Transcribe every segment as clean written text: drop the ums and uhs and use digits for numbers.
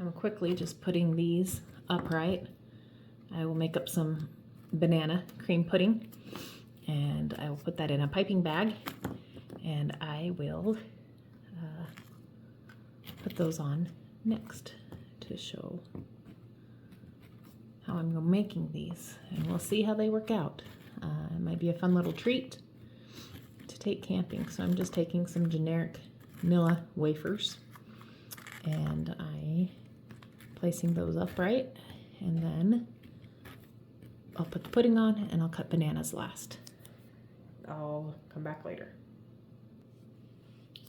I'm quickly just putting these upright. I will make up some banana cream pudding, and I will put that in a piping bag, and I will put those on next to show how I'm making these, and we'll see how they work out. It might be a fun little treat to take camping. So I'm just taking some generic Nilla wafers, and placing those upright, and then I'll put the pudding on and I'll cut bananas last. I'll come back later.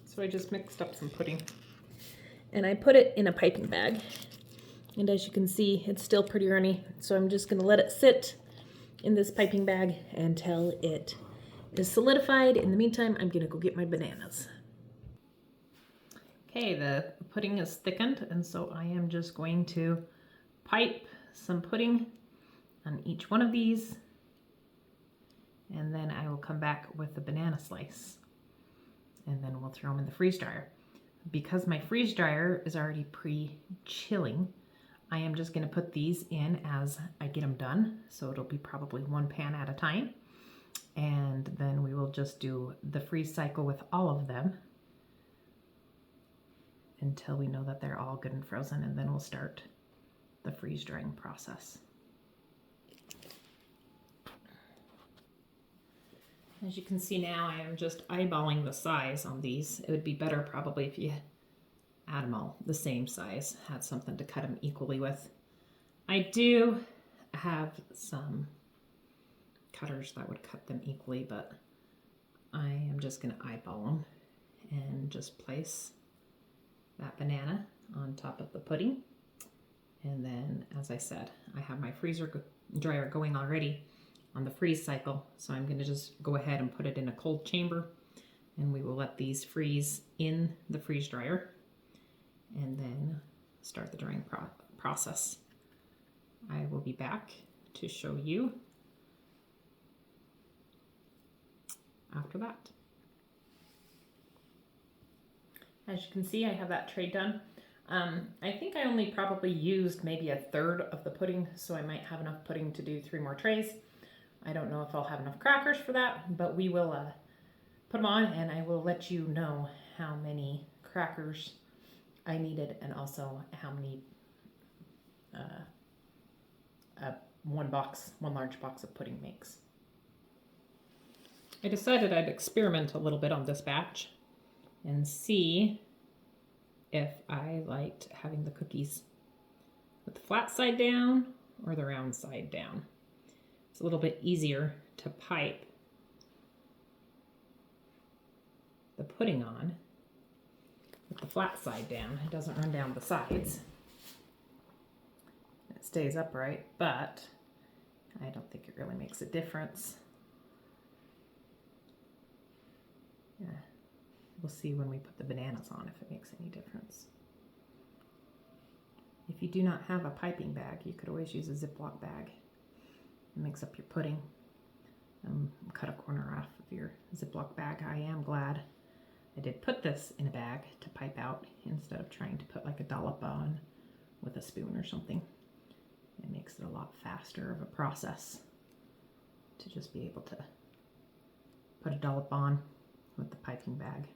So I just mixed up some pudding and I put it in a piping bag, and as you can see it's still pretty runny, so I'm just gonna let it sit in this piping bag until it is solidified. In the meantime, I'm gonna go get my bananas. Okay, the pudding is thickened, and so I am just going to pipe some pudding on each one of these, and then I will come back with the banana slice, and then we'll throw them in the freeze dryer. Because my freeze dryer is already pre-chilling, I am just going to put these in as I get them done, so it'll be probably one pan at a time, and then we will just do the freeze cycle with all of them until we know that they're all good and frozen, and then we'll start the freeze drying process. As you can see now, I am just eyeballing the size on these. It would be better probably if you add them all the same size, had something to cut them equally with. I do have some cutters that would cut them equally, but I am just going to eyeball them and just place that banana on top of the pudding. And then, as I said, I have my freezer dryer going already on the freeze cycle, so I'm going to just go ahead and put it in a cold chamber, and we will let these freeze in the freeze dryer and then start the drying process. I will be back to show you after that. As you can see, I have that tray done. I think I only probably used maybe a third of the pudding, so I might have enough pudding to do 3 more trays. I don't know if I'll have enough crackers for that, but we will put them on, and I will let you know how many crackers I needed, and also how many one large box of pudding makes. I decided I'd experiment a little bit on this batch and see if I liked having the cookies with the flat side down or the round side down. It's a little bit easier to pipe the pudding on with the flat side down. It doesn't run down the sides. It stays upright, but I don't think it really makes a difference. Yeah. We'll see when we put the bananas on if it makes any difference. If you do not have a piping bag, you could always use a Ziploc bag. It makes up your pudding. Cut a corner off of your Ziploc bag. I am glad I did put this in a bag to pipe out instead of trying to put like a dollop on with a spoon or something. It makes it a lot faster of a process to just be able to put a dollop on with the piping bag.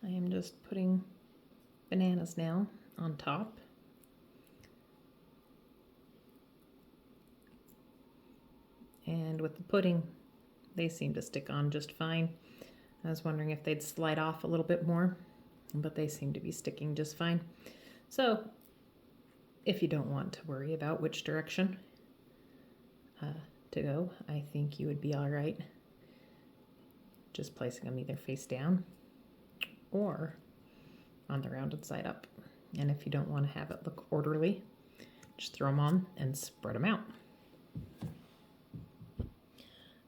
I am just putting bananas now on top. And with the pudding, they seem to stick on just fine. I was wondering if they'd slide off a little bit more, but they seem to be sticking just fine. So if you don't want to worry about which direction to go, I think you would be all right just placing them either face down or on the rounded side up. And if you don't want to have it look orderly, just throw them on and spread them out.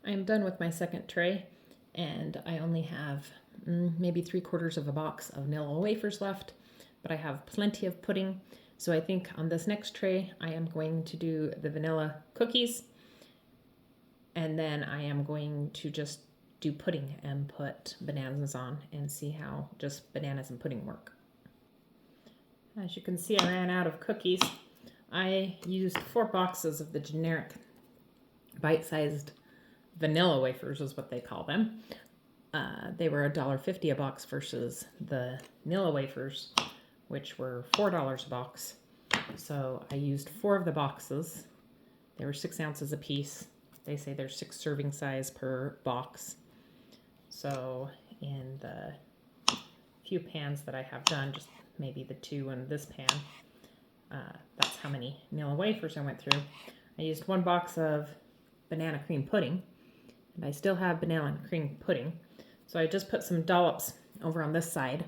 I am done with my second tray, and I only have maybe 3/4 of a box of Nilla wafers left, but I have plenty of pudding, So I think on this next tray, I am going to do the vanilla cookies. And then I am going to just do pudding and put bananas on and see how just bananas and pudding work. As you can see, I ran out of cookies. I used 4 boxes of the generic bite-sized vanilla wafers is what they call them. They were $1.50 a box versus the vanilla wafers, which were $4 a box. So I used 4 of the boxes. They were 6 ounces a piece. They say there's 6 serving size per box. So in the few pans that I have done, just maybe the 2 in this pan, that's how many vanilla wafers I went through. I used 1 box of banana cream pudding, and I still have banana cream pudding. So I just put some dollops over on this side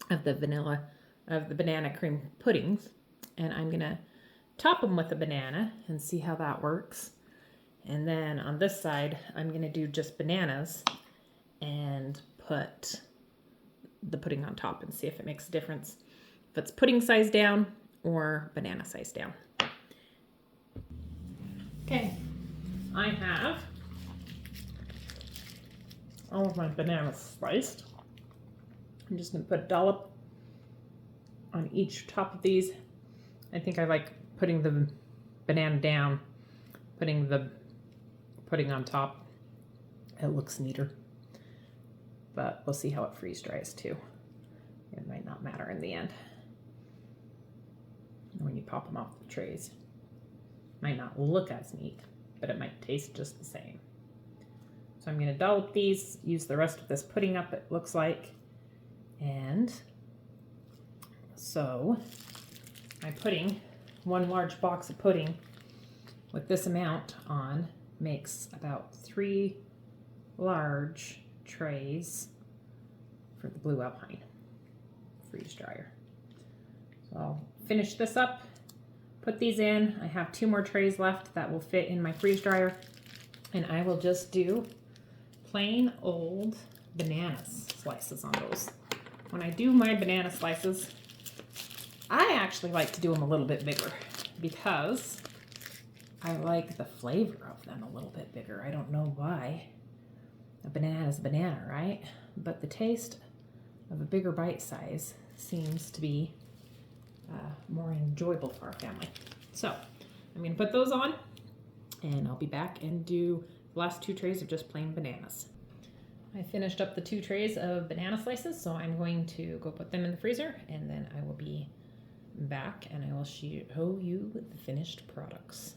of the banana cream puddings, and I'm gonna top them with a banana and see how that works. And then on this side, I'm gonna do just bananas and put the pudding on top and see if it makes a difference, if it's pudding size down or banana size down. Okay, I have all of my bananas sliced. I'm just gonna put a dollop on each top of these. I think I like putting the banana down, putting the pudding on top. It looks neater, but we'll see how it freeze dries too. It might not matter in the end. When you pop them off the trays, might not look as neat, but it might taste just the same. So I'm going to dollop these, use the rest of this pudding up, it looks like. And so my pudding, 1 large box of pudding with this amount on, makes about 3 large trays for the Blue Alpine freeze dryer. So I'll finish this up, put these in. I have 2 more trays left that will fit in my freeze dryer, and I will just do plain old banana slices on those. When I do my banana slices, I actually like to do them a little bit bigger because I like the flavor of them a little bit bigger. I don't know why. A banana is a banana, right? But the taste of a bigger bite size seems to be more enjoyable for our family. So I'm going to put those on, and I'll be back and do the last 2 trays of just plain bananas. I finished up the 2 trays of banana slices, so I'm going to go put them in the freezer, and then I will be back and I will show you the finished products.